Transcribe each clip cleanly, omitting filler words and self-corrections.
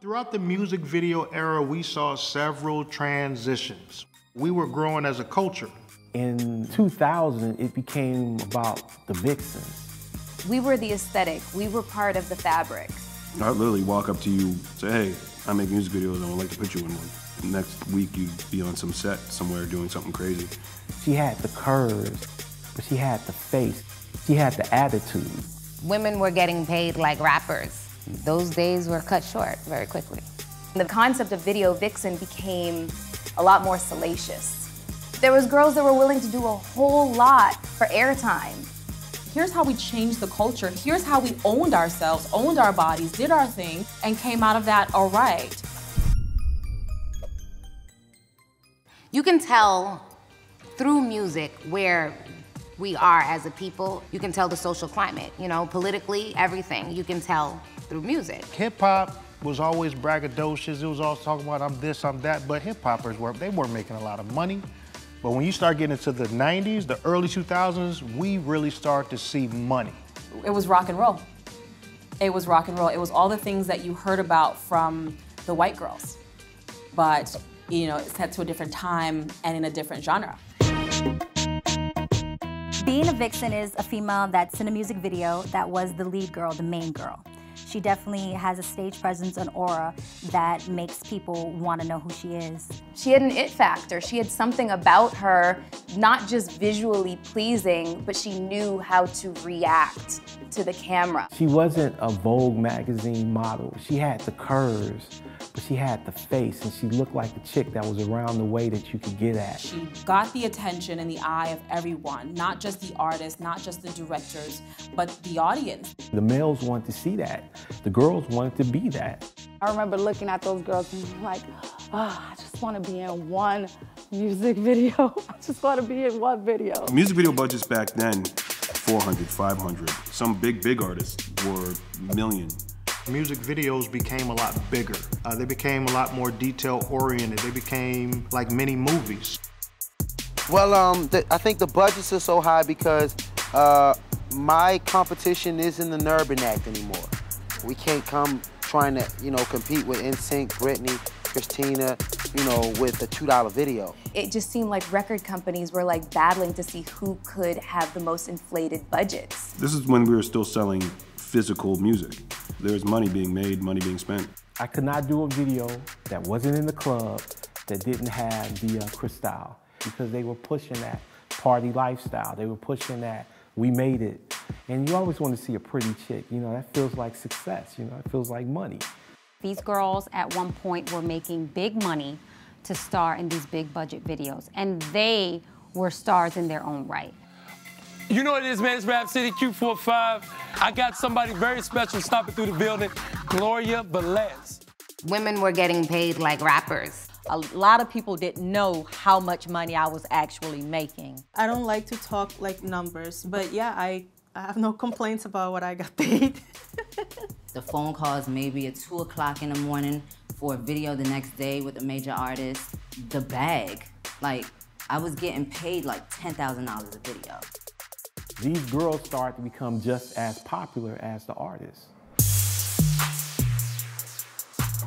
Throughout the music video era, we saw several transitions. We were growing as a culture. In 2000, it became about the vixens. We were the aesthetic. We were part of the fabric. I literally walk up to you, say, hey, I make music videos and I'd like to put you in one. Next week, you'd be on some set somewhere doing something crazy. She had the curves, but she had the face. She had the attitude. Women were getting paid like rappers. Those days were cut short very quickly. The concept of video vixen became a lot more salacious. There was girls that were willing to do a whole lot for airtime. Here's how we changed the culture. Here's how we owned ourselves, owned our bodies, did our thing, and came out of that all right. You can tell through music where we are as a people. You can tell the social climate, you know, politically, everything. You can tell through music. Hip-hop was always braggadocious. It was always talking about I'm this, I'm that, but hip-hoppers weren't making a lot of money. But when you start getting into the 90s, the early 2000s, we really start to see money. It was rock and roll. It was rock and roll. It was all the things that you heard about from the white girls. But, you know, it's set to a different time and in a different genre. Being a vixen is a female that's in a music video that was the lead girl, the main girl. She definitely has a stage presence, an aura that makes people want to know who she is. She had an it factor. She had something about her, not just visually pleasing, but she knew how to react to the camera. She wasn't a Vogue magazine model. She had the curves, but she had the face, and she looked like the chick that was around the way that you could get at. She got the attention and the eye of everyone, not just the artists, not just the directors, but the audience. The males wanted to see that. The girls wanted to be that. I remember looking at those girls and being like, oh, I just want to be in one music video. I just want to be in one video. Music video budgets back then, 400, 500. Some big artists were million. Music videos became a lot bigger. They became a lot more detail-oriented. They became like mini movies. Well, I think the budgets are so high because my competition isn't the Urban Act anymore. We can't come trying to, you know, compete with NSYNC, Britney, Christina, you know, with a $2 video. It just seemed like record companies were like battling to see who could have the most inflated budgets. This is when we were still selling physical music. There was money being made, money being spent. I could not do a video that wasn't in the club that didn't have the Cristal, because they were pushing that party lifestyle. They were pushing that we made it. And you always want to see a pretty chick. You know, that feels like success. You know, it feels like money. These girls at one point were making big money to star in these big budget videos, and they were stars in their own right. You know what it is, man? It's Rap City Q45. I got somebody very special stopping through the building, Gloria Velez. Women were getting paid like rappers. A lot of people didn't know how much money I was actually making. I don't like to talk like numbers, but yeah, I have no complaints about what I got paid. The phone calls maybe at 2 o'clock in the morning for a video the next day with a major artist. The bag, like, I was getting paid like $10,000 a video. These girls started to become just as popular as the artists.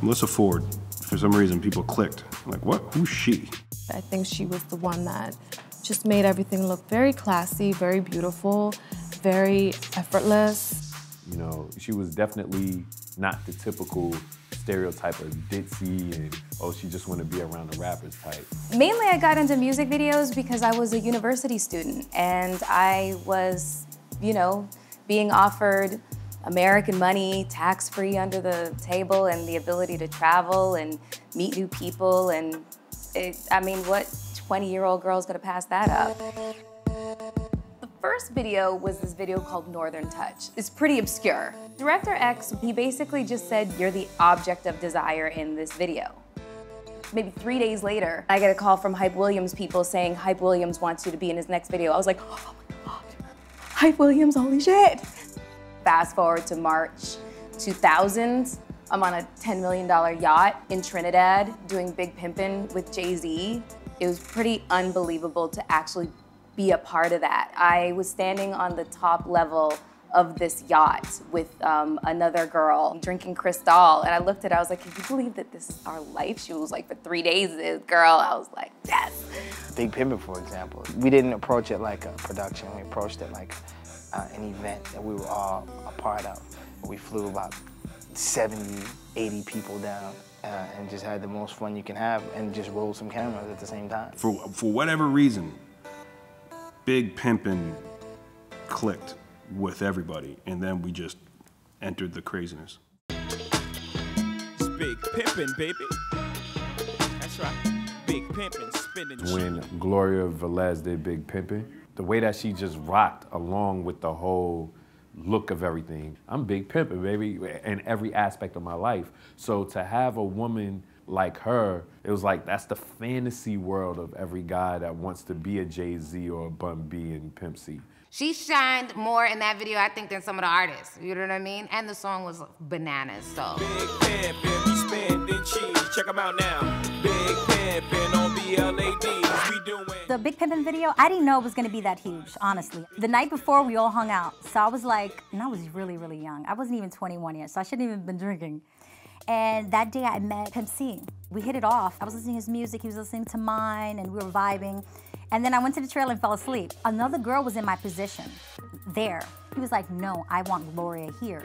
Melissa Ford, for some reason, people clicked. Like, what? Who's she? I think she was the one that just made everything look very classy, very beautiful, very effortless. You know, she was definitely not the typical stereotype of ditzy and, oh, she just want to be around the rappers type. Mainly I got into music videos because I was a university student and I was, you know, being offered American money, tax-free under the table, and the ability to travel and meet new people. And I mean, what 20-year-old girl's gonna pass that up? The first video was this video called Northern Touch. It's pretty obscure. Director X, he basically just said, you're the object of desire in this video. Maybe 3 days later, I get a call from Hype Williams people saying Hype Williams wants you to be in his next video. I was like, oh my God, Hype Williams, holy shit. Fast forward to March 2000, I'm on a $10 million yacht in Trinidad doing Big Pimpin' with Jay-Z. It was pretty unbelievable to actually be a part of that. I was standing on the top level of this yacht with another girl drinking Cristal. And I looked at it, I was like, can you believe that this is our life? She was like, for 3 days, this girl. I was like, yes. Big Pimpin', for example. We didn't approach it like a production. We approached it like an event that we were all a part of. We flew about 70, 80 people down and just had the most fun you can have and just rolled some cameras at the same time. For whatever reason, Big Pimpin' clicked with everybody, and then we just entered the craziness. It's Big Pimpin', baby. That's right. Big Pimpin', spinning. When Gloria Velez did Big Pimpin', the way that she just rocked along with the whole look of everything. I'm Big Pimpin', baby, in every aspect of my life. So to have a woman like her, it was like, that's the fantasy world of every guy that wants to be a Jay-Z or a Bun B in Pimp C. She shined more in that video, I think, than some of the artists. You know what I mean? And the song was bananas, so. Big Pimpin', we spending cheese. Check them out now. Big Pimpin' on BLADs, we doing. The Big Pimpin' video, I didn't know it was gonna be that huge, honestly. The night before, we all hung out. So I was like, and I was really, really young. I wasn't even 21 yet, so I shouldn't even been drinking. And that day I met Pimp C. We hit it off. I was listening to his music, he was listening to mine, and we were vibing. And then I went to the trailer and fell asleep. Another girl was in my position, there. He was like, no, I want Gloria here.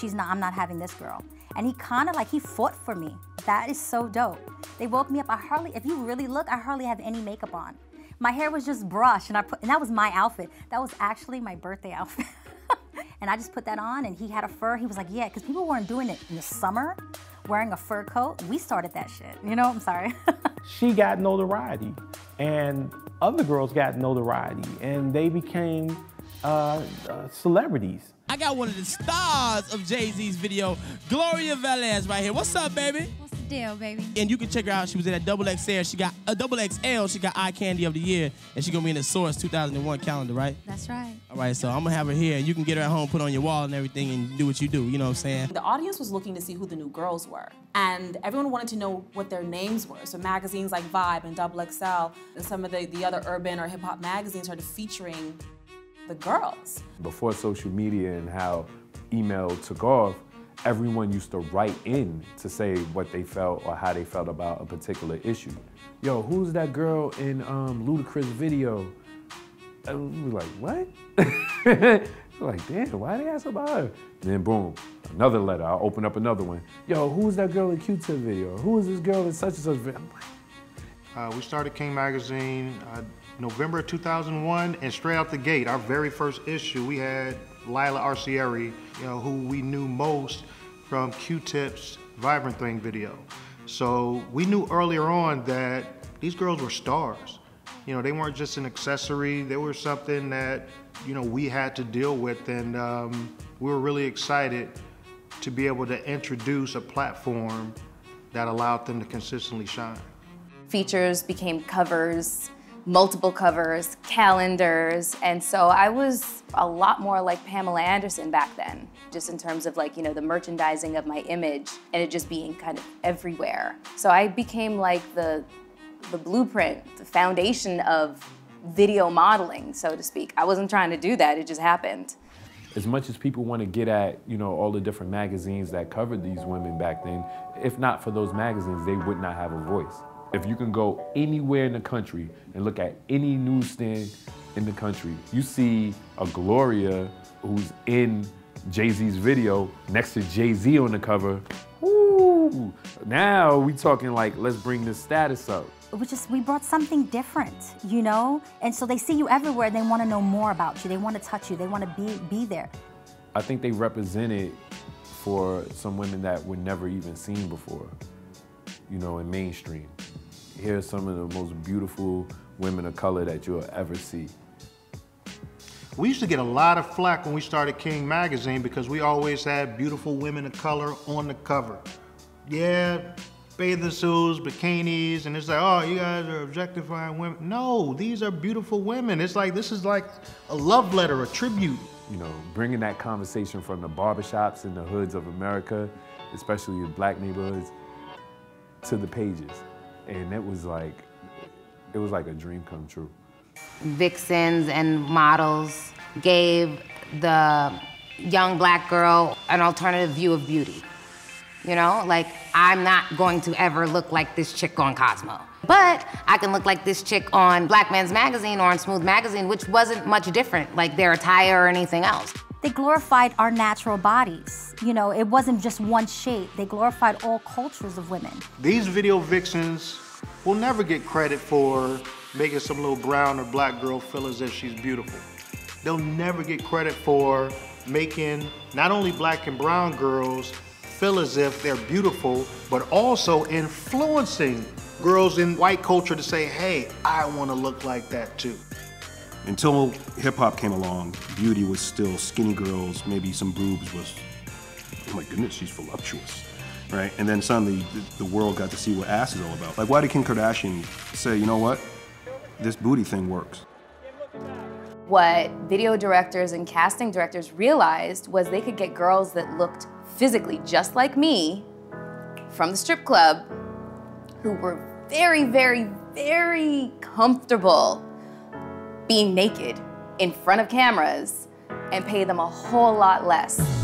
I'm not having this girl. And he kind of he fought for me. That is so dope. They woke me up, if you really look, I hardly have any makeup on. My hair was just brushed, and that was my outfit. That was actually my birthday outfit. And I just put that on, and he had a fur. He was like, yeah, because people weren't doing it in the summer, wearing a fur coat. We started that shit, you know? I'm sorry. She got notoriety, and other girls got notoriety, and they became celebrities. I got one of the stars of Jay-Z's video, Gloria Velez right here. What's up, baby? What's the deal, baby? And you can check her out. She was in that XXL. She got a XXL. She got Eye Candy of the Year, and she's gonna be in the Source 2001 calendar, right? That's right. All right, so I'm gonna have her here, and you can get her at home, put on your wall and everything, and do what you do. You know what I'm saying? The audience was looking to see who the new girls were, and everyone wanted to know what their names were. So magazines like Vibe and XXL and some of the other urban or hip hop magazines started featuring the girls. Before social media and how email took off, everyone used to write in to say what they felt or how they felt about a particular issue. Yo, who's that girl in Ludacris video? And we were like, what? We're like, damn, why they ask about her? And then boom, another letter. I'll open up another one. Yo, who's that girl in Q-Tip video? Who is this girl in such and such video? We started King Magazine November 2001, and straight out the gate, our very first issue, we had Lila Arcieri, who we knew most from Q-Tip's Vibrant Thing video. So we knew earlier on that these girls were stars. They weren't just an accessory, they were something that, we had to deal with, and we were really excited to be able to introduce a platform that allowed them to consistently shine. Features became covers, multiple covers, calendars, and so I was a lot more like Pamela Anderson back then, just in terms of the merchandising of my image and it just being kind of everywhere. So I became like the blueprint, the foundation of video modeling, so to speak. I wasn't trying to do that, it just happened. As much as people want to get at, all the different magazines that covered these women back then, if not for those magazines, they would not have a voice. If you can go anywhere in the country and look at any newsstand in the country, you see a Gloria who's in Jay-Z's video next to Jay-Z on the cover. Woo! Now we talking like, let's bring this status up. We brought something different, And so they see you everywhere and they want to know more about you. They want to touch you. They want to be there. I think they represented for some women that were never even seen before, in mainstream. Here's some of the most beautiful women of color that you'll ever see. We used to get a lot of flack when we started King Magazine because we always had beautiful women of color on the cover. Yeah, bathing suits, bikinis, and it's like, oh, you guys are objectifying women. No, these are beautiful women. It's like, this is like a love letter, a tribute. Bringing that conversation from the barbershops in the hoods of America, especially in black neighborhoods, to the pages. And it was like a dream come true. Vixens and models gave the young black girl an alternative view of beauty. You know, like, I'm not going to ever look like this chick on Cosmo. But I can look like this chick on Black Men's Magazine or on Smooth Magazine, which wasn't much different, like their attire or anything else. They glorified our natural bodies. You know, it wasn't just one shape. They glorified all cultures of women. These video vixens will never get credit for making some little brown or black girl feel as if she's beautiful. They'll never get credit for making not only black and brown girls feel as if they're beautiful, but also influencing girls in white culture to say, hey, I want to look like that too. Until hip hop came along, beauty was still skinny girls, maybe some boobs was, oh my goodness, she's voluptuous, right? And then suddenly the world got to see what ass is all about. Like, why did Kim Kardashian say, you know what, this booty thing works? What video directors and casting directors realized was they could get girls that looked physically just like me from the strip club who were very, very, very comfortable being naked in front of cameras and pay them a whole lot less.